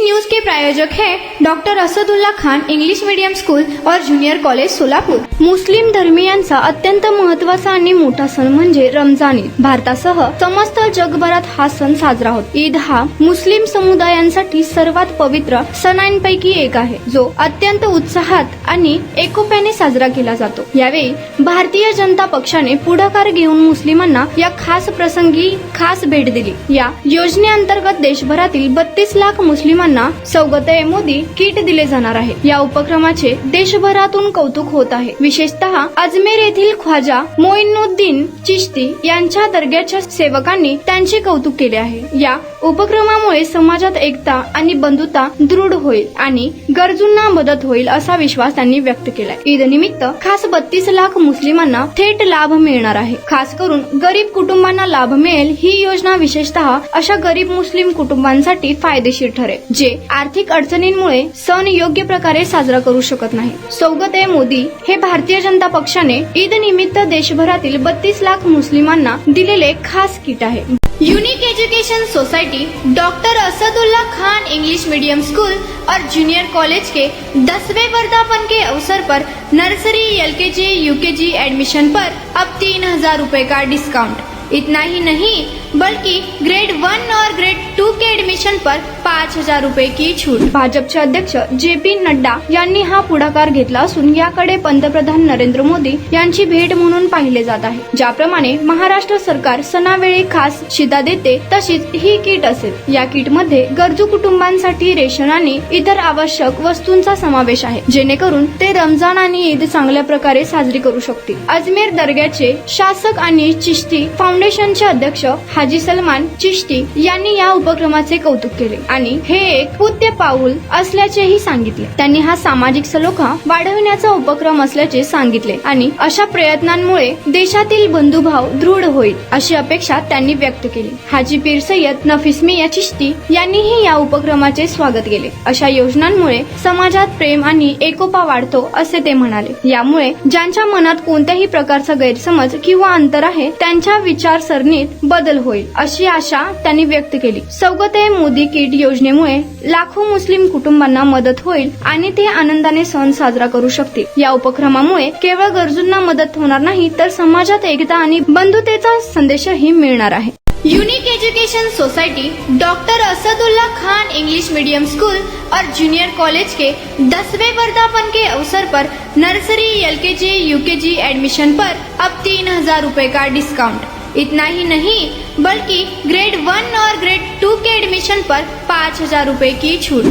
News के प्रायोजक हैं doctor Asadullah Khan English medium school और ज्युनियर कॉलेज सोलापूर। मुस्लिम धर्मीयांचा अत्यंत महत्त्वाचा आणि मोठा सण म्हणजे रमजान ईद। भारतासह समस्त जगभरात हा सण साजरा होतो। ईद हा मुस्लिम समुदायांसाठी सर्वात पवित्र सणांपैकी एक आहे, जो अत्यंत उत्साहात आणि एकोप्याने साजरा केला जातो। यावेळी भारतीय जनता पक्षाने पुढाकार घेऊन मुस्लिमांना या खास प्रसंगी खास भेट दिली। या योजनेअंतर्गत देशभरातील 32 लाख मुस्लिमांना सौगत-ए-मोदी किट दिले जाणार आहे। या उपक्रमाचे देशभरातून कौतुक होत आहे। विशेषतः अजमेर येथील ख्वाजा मोइनुद्दीन चिश्ती यांच्या दर्ग्याच्या सेवकांनी त्यांचे कौतुक केले आहे। या उपक्रमामुळे समाजात एकता आणि बंधुता दृढ होईल आणि गरजूंना मदत होईल असा विश्वास त्यांनी व्यक्त केलाय। ईद निमित्त खास 32 लाख मुस्लिमांना थेट लाभ मिळणार आहे। खास करून गरीब कुटुंबांना लाभ मिळेल ही योजना विशेषतः अशा गरीब मुस्लिम कुटुंबांसाठी फायदेशीर ठरेल, जे आर्थिक अडचणींमुळे सण योग्य प्रकारे साजरा करू शकत नाही। सौगत-ए-मोदी हे भारतीय जनता पक्षाने ईद निमित्त देशभरातील 32 लाख मुस्लिमांना दिलेले खास किट आहे। Unique education society doctor Asadullah Khan English medium school और जूनियर कॉलेज के 10वें वर्धापन के अवसर पर नर्सरी, एलकेजी, यूकेजी एडमिशन पर अब 3000 रुपए का डिस्काउंट। इतना ही नहीं बल्कि ग्रेड 1 और ग्रेड 2 के एडमिशन पर 5000 रुपए की छूट। भाजपचे अध्यक्ष जे.पी. नड्डा यांनी हा पुढाकार घेतला असून याकडे पंतप्रधान नरेंद्र मोदी यांची भेट म्हणून पाहिले जात आहे। ज्याप्रमाणे महाराष्ट्र सरकार सणावेळी खास शिधा देते, तशीच ही किट असेल। या किट मध्ये गरजू कुटुंबांसाठी रेशन आणि इतर आवश्यक वस्तूंचा समावेश आहे, जेणेकरून ते रमजान आणि ईद चांगल्या प्रकारे साजरी करू शकतील। अजमेर दर्ग्याचे शासक आणि चिश्ती फाउंडेशनचे अध्यक्ष हाजी सलमान चिश्ती यांनी या उपक्रमाचे कौतुक केले आणि हे एक पुण्य पाऊल असल्याचेही सांगितले। त्यांनी हा सामाजिक सलोखा वाढविण्याचा उपक्रम असल्याचे सांगितले आणि अशा प्रयत्नांमुळे देशातील बंधुभाव दृढ होईल अशी अपेक्षा त्यांनी व्यक्त केली। हाजी पीर सय्यद नफीस मिया चिश्ती यांनीही या उपक्रमाचे स्वागत केले। अशा योजनांमुळे समाजात प्रेम आणि एकोपा वाढतो असे ते म्हणाले। यामुळे ज्यांच्या मनात कोणत्याही प्रकारचा गैरसमज किंवा अंतर आहे त्यांच्या विचारसरणीत बदल होईल अशी आशा त्यांनी व्यक्त केली। सौगत-ए-मोदी किट योजनेमुळे लाखो मुस्लिम कुटुंबांना मदत होईल आणि ते आनंदाने सण साजरा करू शकतील। या उपक्रमामुळे केवळ गरजूंना मदत होणार नाही, तर समाजात एकता आणि बंधुतेचा संदेशही मिळणार आहे। Unique education society doctor Asadullah Khan English medium school और जूनियर कॉलेज के 10वें वर्धापन के अवसर पर नर्सरी, एलकेजी, यूकेजी एडमिशन पर अब 3000 रुपए का डिस्काउंट। इतना ही नहीं बल्कि ग्रेड 1 और ग्रेड 2 के एडमिशन पर 5000 रुपए की छूट।